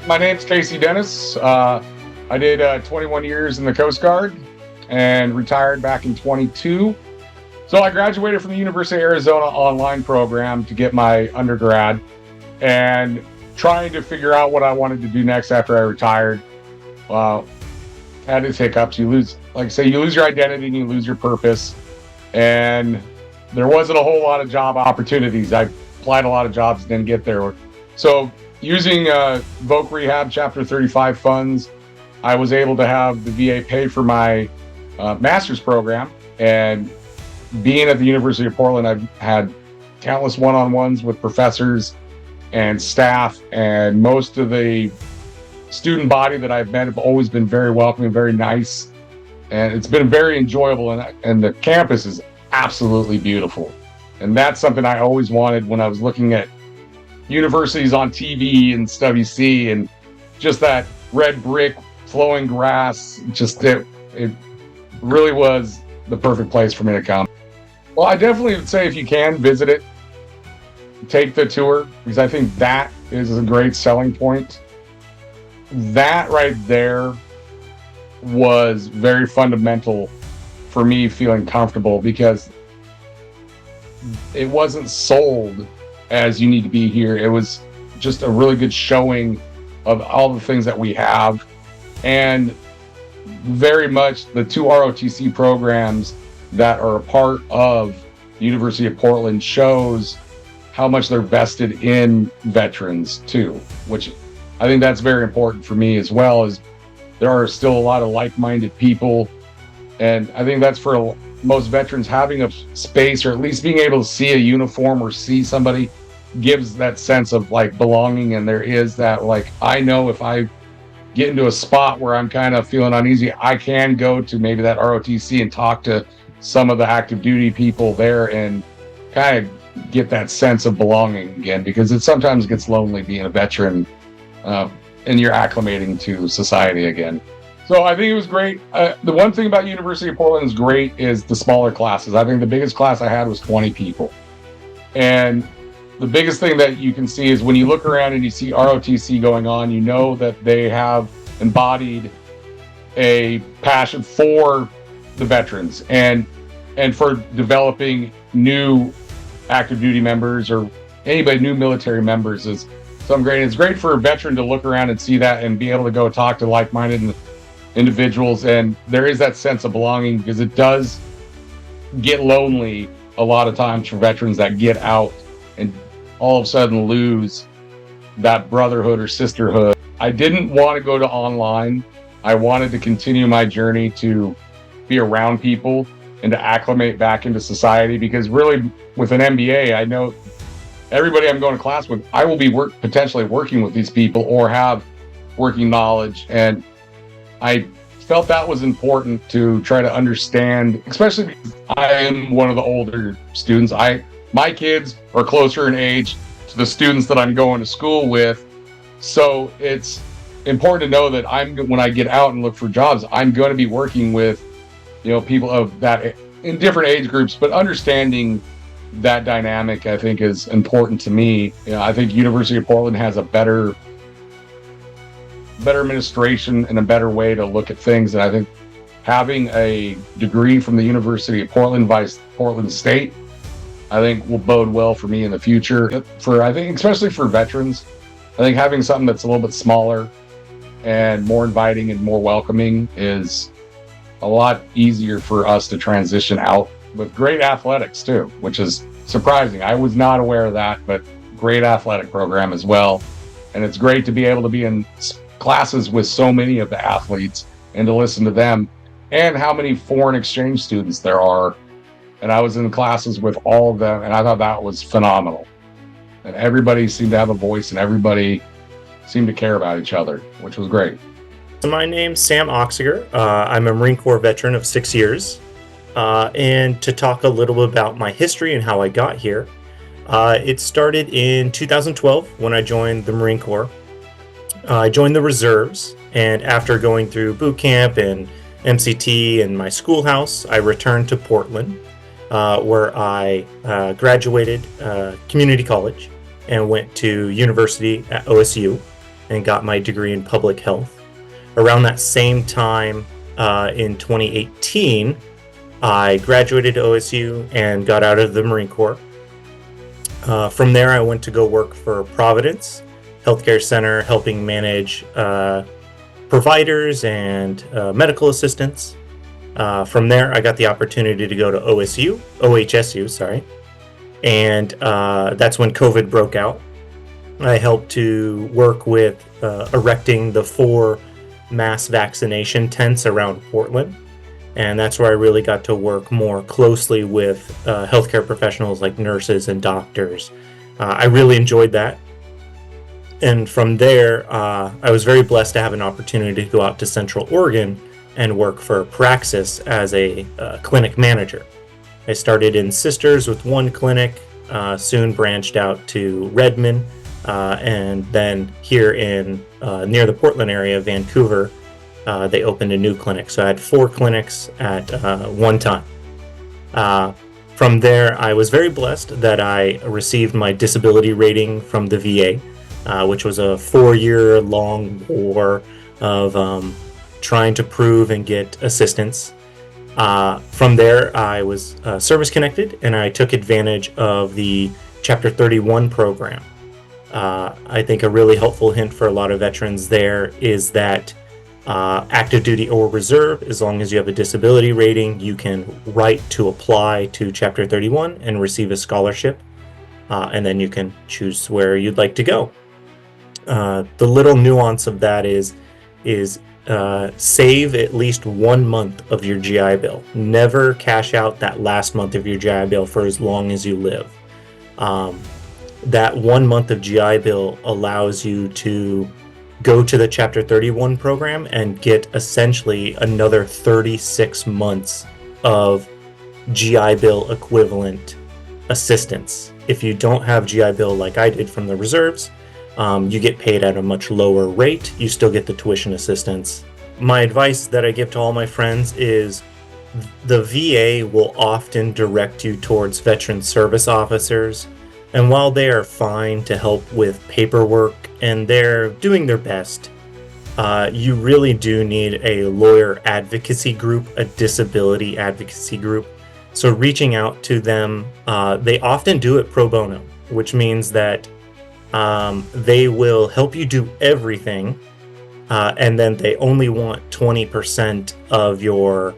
My name's Casey Dennis. I did 21 years in the Coast Guard and retired back in 22. So I graduated from the University of Arizona online program to get my undergrad and trying to figure out what I wanted to do next after I retired. Had its hiccups. You lose, like I say, you lose your identity and you lose your purpose. And there wasn't a whole lot of job opportunities. I applied a lot of jobs, didn't get there. So using Voc Rehab Chapter 35 funds, I was able to have the VA pay for my master's program. And being at the University of Portland, I've had countless one-on-ones with professors and staff, and most of the student body that I've met have always been very welcoming, very nice, and it's been very enjoyable, and the campus is absolutely beautiful. And that's something I always wanted when I was looking at universities on TV and stuff you see, and just that red brick, flowing grass, just it really was the perfect place for me to come. Well, I definitely would say if you can visit it, take the tour, because I think that is a great selling point. That right there was very fundamental for me feeling comfortable, because it wasn't sold as you need to be here. It was just a really good showing of all the things that we have, and very much the two ROTC programs that are a part of the University of Portland shows how much they're vested in veterans too, which I think that's very important for me as well. As there are still a lot of like-minded people, and I think that's for most veterans, having a space or at least being able to see a uniform or see somebody gives that sense of like belonging. And there is that, like, I know if I get into a spot where I'm kind of feeling uneasy, I can go to maybe that ROTC and talk to some of the active duty people there and kind of get that sense of belonging again, because it sometimes gets lonely being a veteran and you're acclimating to society again. So I think it was great. The one thing about University of Portland is great is the smaller classes. I think the biggest class I had was 20 people. And the biggest thing that you can see is when you look around and you see ROTC going on, you know that they have embodied a passion for the veterans and for developing new active duty members or anybody, new military members is something great. It's great for a veteran to look around and see that and be able to go talk to like-minded individuals. And there is that sense of belonging, because it does get lonely a lot of times for veterans that get out and all of a sudden lose that brotherhood or sisterhood. I didn't want to go to online. I wanted to continue my journey to be around people and to acclimate back into society, because really with an MBA, I know everybody I'm going to class with, I will be potentially working with these people or have working knowledge. And I felt that was important to try to understand, especially because I am one of the older students. My kids are closer in age to the students that I'm going to school with. So it's important to know that when I get out and look for jobs, I'm going to be working with, people of that in different age groups, but understanding that dynamic, I think, is important to me. I think University of Portland has a better administration and a better way to look at things. And I think having a degree from the University of Portland, vice Portland State, I think will bode well for me in the future. I think, especially for veterans, I think having something that's a little bit smaller and more inviting and more welcoming is a lot easier for us to transition out, with great athletics too, which is surprising. I was not aware of that, but great athletic program as well. And it's great to be able to be in classes with so many of the athletes and to listen to them, and how many foreign exchange students there are. And I was in classes with all of them, and I thought that was phenomenal. And everybody seemed to have a voice, and everybody seemed to care about each other, which was great. So my name's Sam Oxiger. I'm a Marine Corps veteran of 6 years. And to talk a little bit about my history and how I got here, it started in 2012 when I joined the Marine Corps. I joined the reserves, and after going through boot camp and MCT and my schoolhouse, I returned to Portland, where I graduated community college and went to university at OSU. and got my degree in public health. Around that same time, in 2018, I graduated OSU and got out of the Marine Corps. From there, I went to go work for Providence Healthcare Center, helping manage providers and medical assistants. From there, I got the opportunity to go to OHSU, sorry, and that's when COVID broke out. I helped to work with erecting the 4 mass vaccination tents around Portland, and that's where I really got to work more closely with healthcare professionals like nurses and doctors. I really enjoyed that. And from there, I was very blessed to have an opportunity to go out to Central Oregon and work for Praxis as a clinic manager. I started in Sisters with one clinic, soon branched out to Redmond, and then here in near the Portland area, Vancouver, they opened a new clinic. So I had 4 clinics at one time. From there, I was very blessed that I received my disability rating from the VA, which was a 4-year-long war of trying to prove and get assistance. From there, I was service connected, and I took advantage of the Chapter 31 program. I think a really helpful hint for a lot of veterans there is that active duty or reserve, as long as you have a disability rating, you can write to apply to Chapter 31 and receive a scholarship, and then you can choose where you'd like to go. The little nuance of that is save at least 1 month of your GI Bill. Never cash out that last month of your GI Bill for as long as you live. That 1 month of GI Bill allows you to go to the Chapter 31 program and get essentially another 36 months of GI Bill equivalent assistance. If you don't have GI Bill like I did from the reserves, you get paid at a much lower rate. You still get the tuition assistance. My advice that I give to all my friends is the VA will often direct you towards veteran service officers. And while they are fine to help with paperwork and they're doing their best, you really do need a lawyer advocacy group, a disability advocacy group. So reaching out to them, they often do it pro bono, which means that they will help you do everything, and then they only want 20% of your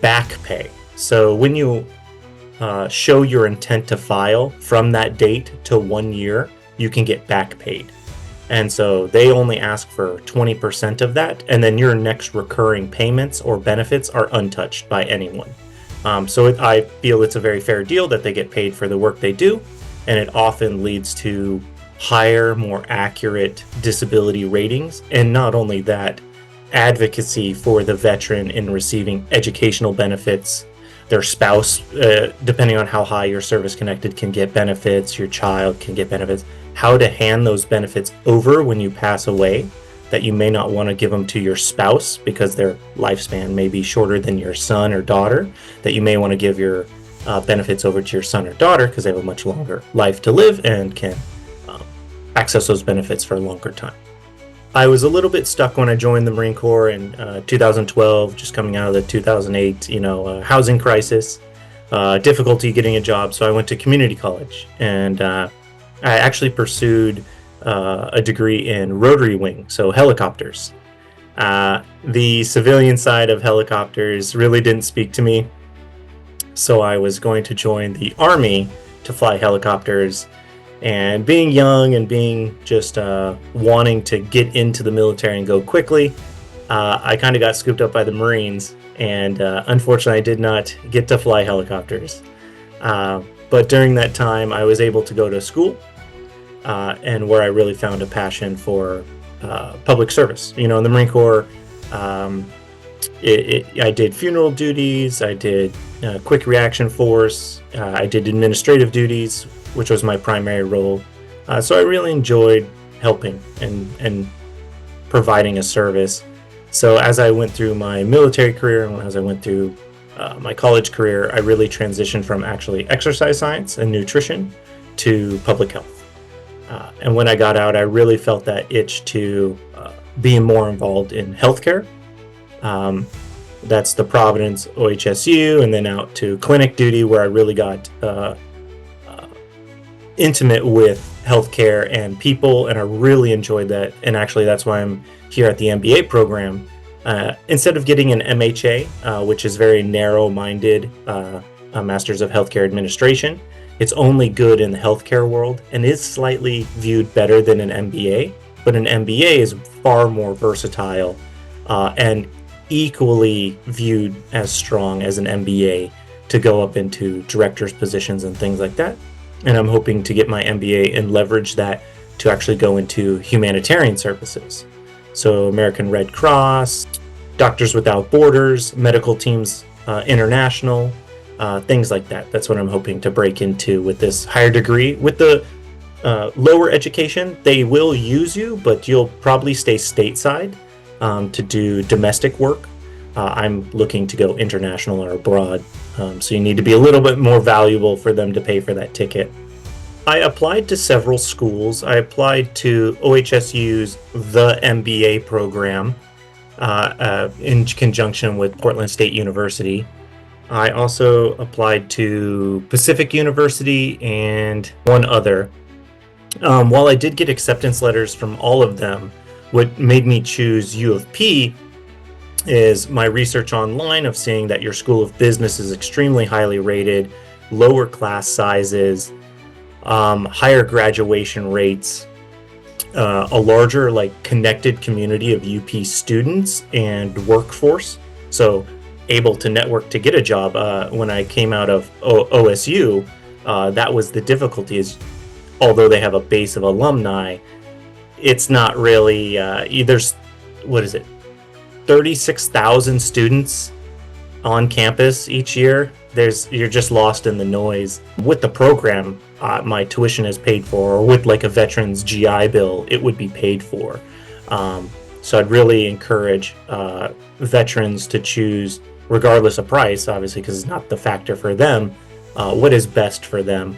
back pay. So when you show your intent to file from that date to 1 year, you can get back paid. And so they only ask for 20% of that, and then your next recurring payments or benefits are untouched by anyone. I feel it's a very fair deal that they get paid for the work they do, and it often leads to higher, more accurate disability ratings. And not only that, advocacy for the veteran in receiving educational benefits. Their spouse, depending on how high your service connected, can get benefits. Your child can get benefits. How to hand those benefits over when you pass away, that you may not want to give them to your spouse because their lifespan may be shorter than your son or daughter, that you may want to give your benefits over to your son or daughter because they have a much longer life to live and can access those benefits for a longer time. I was a little bit stuck when I joined the Marine Corps in 2012, just coming out of the 2008, housing crisis, difficulty getting a job. So I went to community college, and I actually pursued a degree in rotary wing, so helicopters. The civilian side of helicopters really didn't speak to me, so I was going to join the Army to fly helicopters. And being young and being just wanting to get into the military and go quickly, I kind of got scooped up by the Marines, and unfortunately I did not get to fly helicopters. But during that time I was able to go to school, and where I really found a passion for public service. In the Marine Corps, I did funeral duties, I did quick reaction force, I did administrative duties, which was my primary role. So I really enjoyed helping and providing a service. So as I went through my military career and as I went through my college career, I really transitioned from actually exercise science and nutrition to public health. And when I got out, I really felt that itch to be more involved in healthcare. That's the Providence OHSU, and then out to clinic duty, where I really got intimate with healthcare and people, and I really enjoyed that. And actually, that's why I'm here at the MBA program. Instead of getting an MHA, which is very narrow-minded, a Master's of Healthcare Administration, it's only good in the healthcare world and is slightly viewed better than an MBA. But an MBA is far more versatile and equally viewed as strong as an MBA to go up into director's positions and things like that. And I'm hoping to get my MBA and leverage that to actually go into humanitarian services. So American Red Cross, Doctors Without Borders, Medical Teams International, things like that. That's what I'm hoping to break into with this higher degree. With the lower education, they will use you, but you'll probably stay stateside to do domestic work. I'm looking to go international or abroad, so you need to be a little bit more valuable for them to pay for that ticket. I applied to several schools. I applied to OHSU's The MBA program in conjunction with Portland State University. I also applied to Pacific University and one other. While I did get acceptance letters from all of them, what made me choose U of P is my research online of seeing that your School of Business is extremely highly rated, lower class sizes, higher graduation rates, a larger connected community of UP students and workforce, so able to network to get a job. When I came out of OSU, that was the difficulty, is although they have a base of alumni, it's not really, there's, 36,000 students on campus each year. You're just lost in the noise. With the program, my tuition is paid for, or with a veteran's GI Bill, it would be paid for. So I'd really encourage veterans to choose, regardless of price, obviously, because it's not the factor for them, what is best for them.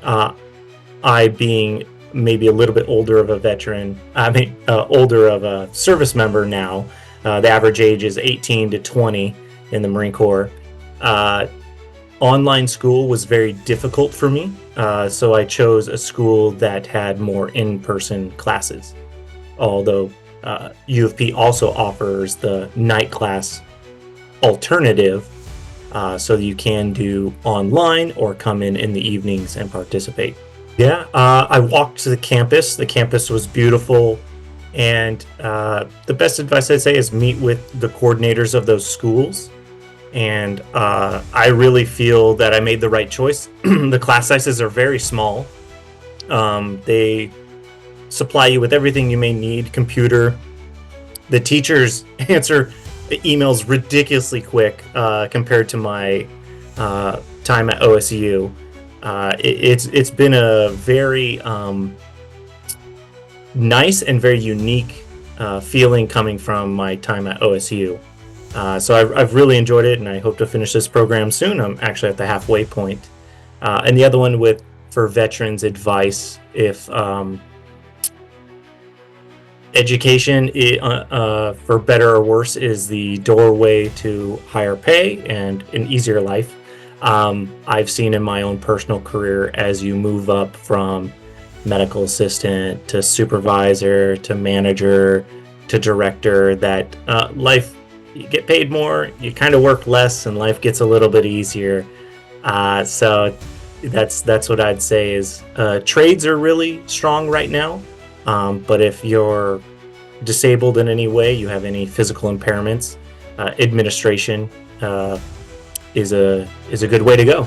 I, being maybe a little bit older of a veteran, older of a service member now, the average age is 18 to 20 in the Marine Corps. Online school was very difficult for me, so I chose a school that had more in-person classes. Although U of P also offers the night class alternative, so you can do online or come in the evenings and participate. Yeah, I walked to the campus. The campus was beautiful. And the best advice I'd say is meet with the coordinators of those schools. And I really feel that I made the right choice. The class sizes are very small. They supply you with everything you may need, computer. The teachers answer emails ridiculously quick compared to my time at OSU. It's been a very nice and very unique feeling coming from my time at OSU. So I've really enjoyed it, and I hope to finish this program soon. I'm actually at the halfway point. And the other one for veterans advice, if education, for better or worse, is the doorway to higher pay and an easier life. I've seen in my own personal career, as you move up from medical assistant to supervisor to manager to director, that life, you get paid more, you kind of work less, and life gets a little bit easier. So that's what I'd say is trades are really strong right now. But if you're disabled in any way, you have any physical impairments, administration is a good way to go.